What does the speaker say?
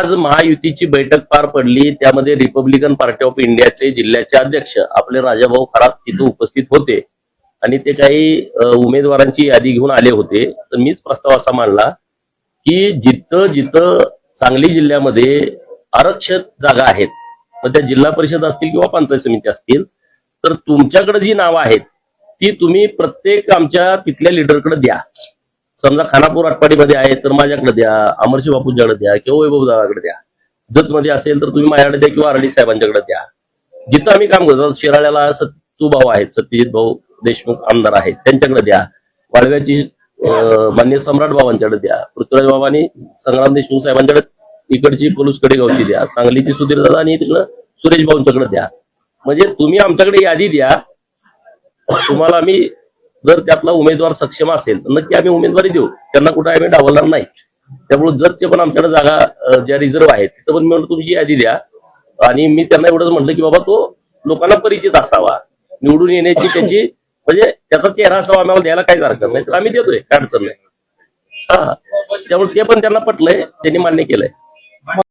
आज महायुतीची बैठक पार पडली, त्यामध्ये रिपब्लिकन पार्टी ऑफ इंडियाचे जिल्ह्याचे अध्यक्ष आपले राजाभाऊ खरात तिथे उपस्थित होते आणि ते काही उमेदवारांची यादी घेऊन आले होते. तर मीच प्रस्ताव असा मांडला की जिथं जिथं सांगली जिल्ह्यामध्ये आरक्षित जागा आहेत, मग त्या जिल्हा परिषद असतील किंवा पंचायत समिती असतील, तर तुमच्याकडे जी नावं आहेत ती तुम्ही प्रत्येक आमच्या तिथल्या लीडरकडे द्या. समजा खानापूर आटपाडीमध्ये आहे तर माझ्याकडे द्या, अमरशी बापूंच्याकडे द्या किंवा वैभव दादाकडे द्या. जतमध्ये असेल तर तुम्ही माझ्याकडे द्या किंवा आरडी साहेबांच्याकडे द्या. जिथं आम्ही काम करतो, शिराळ्याला सत्तू भाऊ आहेत, सत्यजित भाऊ देशमुख आमदार आहेत, त्यांच्याकडे द्या. वाळव्याची मान्य सम्राट बाबांच्याकडे द्या. पृथ्वीराज बाबांनी संग्राम देशमुख साहेबांच्याकडे इकडची पोलूस कडेगावची द्या. सांगलीची सुधीर दादा आणि तिकडं सुरेश भाऊंच्याकडे द्या. म्हणजे तुम्ही आमच्याकडे यादी द्या. तुम्हाला आम्ही जर त्यातला उमेदवार सक्षम असेल तर नक्की आम्ही उमेदवारी देऊ, त्यांना कुठं आम्ही डावलणार नाही. त्यामुळे जतचे पण आमच्याकडे जागा ज्या रिझर्व्ह आहेत तिथं पण मी म्हणतो तुमची यादी द्या. आणि मी त्यांना एवढंच म्हटलं की बाबा तो लोकांना परिचित असावा, निवडून येण्याची त्याची म्हणजे त्याचा चेहरा असावा, आम्हाला द्यायला काहीच हरकत नाही, तर आम्ही देतोय, काय अडचण नाही. हा, त्यामुळे ते पण त्यांना पटलंय, त्यांनी मान्य केलंय.